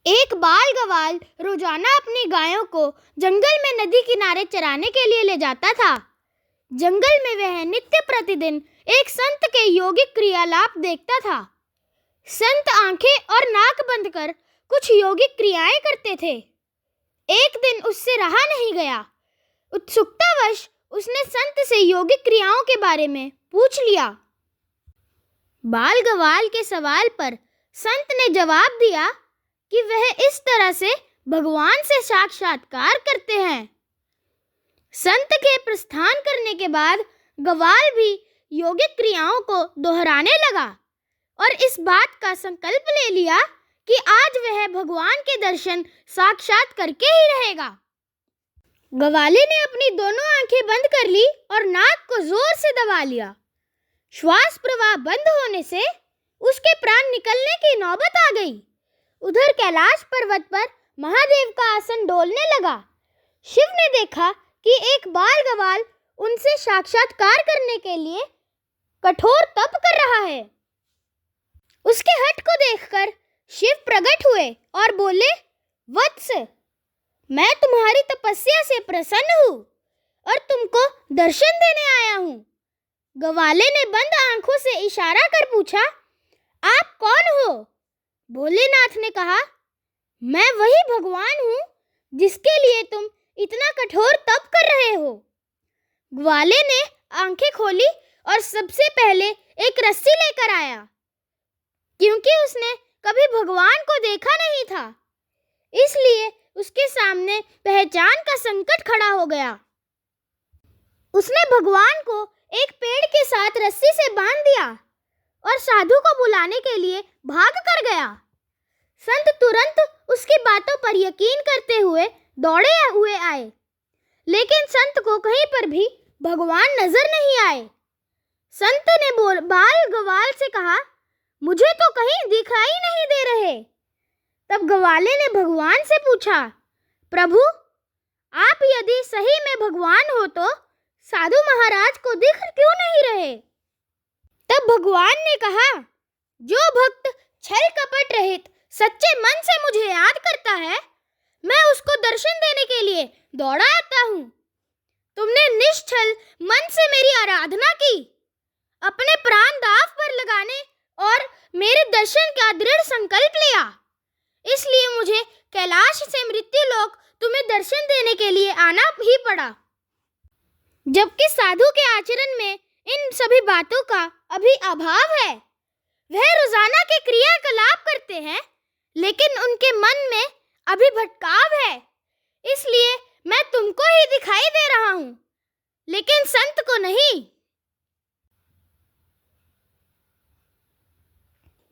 एक बाल गवाल रोजाना अपनी गायों को जंगल में नदी किनारे चराने के लिए ले जाता था। जंगल में वह नित्य प्रतिदिन एक संत के यौगिक क्रियालाप देखता था। संत आंखें और नाक बंद कर कुछ यौगिक क्रियाएं करते थे। एक दिन उससे रहा नहीं गया। उत्सुकतावश उसने संत से यौगिक क्रियाओं के बारे में पूछ लिया। बाल गवाल के सवाल पर संत ने जवाब दिया कि वह इस तरह से भगवान से साक्षात्कार करते हैं। संत के प्रस्थान करने के बाद गवाल भी यौगिक क्रियाओं को दोहराने लगा और इस बात का संकल्प ले लिया कि आज वह भगवान के दर्शन साक्षात करके ही रहेगा। गवाले ने अपनी दोनों आंखें बंद कर ली और नाक को जोर से दबा लिया। श्वास प्रवाह बंद होने से उसके प्राण निकलने की नौबत आ गई। उधर कैलाश पर्वत पर महादेव का आसन डोलने लगा। शिव ने देखा कि एक बाल गवाल उनसे साक्षात्कार करने के लिए कठोर तप कर रहा है। उसके हठ को देखकर शिव प्रकट हुए और बोले, वत्स, मैं तुम्हारी तपस्या से प्रसन्न हूँ और तुमको दर्शन देने आया हूँ। गवाले ने बंद आंखों से इशारा कर पूछा, आप कौन हो? भोलेनाथ ने कहा, मैं वही भगवान हूँ जिसके लिए तुम इतना कठोर तप कर रहे हो। ग्वाले ने आंखें खोली और सबसे पहले एक रस्सी लेकर आया, क्योंकि उसने कभी भगवान को देखा नहीं था, इसलिए उसके सामने पहचान का संकट खड़ा हो गया। उसने भगवान को एक पेड़ के साथ रस्सी से बांध दिया और साधु को बुलाने के लिए भाग कर गया। संत तुरंत उसकी बातों पर यकीन करते हुए दौड़े हुए आए, लेकिन संत को कहीं पर भी भगवान नजर नहीं आए। संत ने बाल गवाल से कहा, मुझे तो कहीं दिखाई नहीं दे रहे। तब गवाले ने भगवान से पूछा, प्रभु, आप यदि सही में भगवान हो तो साधु महाराज को दिख क्यों नहीं रहे? तब भगवान ने कहा, जो भक्त छल कपट रहित सच्चे मन से मुझे याद करता है, मैं उसको दर्शन देने के लिए दौड़ा आता हूँ। तुमने निश्चल मन से मेरी आराधना की, अपने प्राण दांव पर लगाने और मेरे दर्शन का दृढ़ संकल्प लिया, इसलिए मुझे कैलाश से मृत्युलोक तुम्हें दर्शन देने के लिए आना ही पड़ा। जबकि साधु के आचरण में इन सभी बातों का अभी अभाव है। वह रोजाना के क्रियाकलाप करते हैं, लेकिन उनके मन में अभी भटकाव है, इसलिए मैं तुमको ही दिखाई दे रहा हूँ, लेकिन संत को नहीं।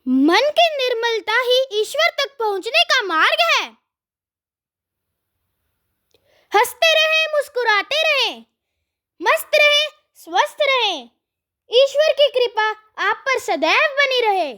मन की निर्मलता ही ईश्वर तक पहुंचने का मार्ग है। हंसते रहें, मुस्कुराते रहें, मस्त रहें, स्वस्थ रहें। ईश्वर की कृपा आप पर सदैव बनी रहे।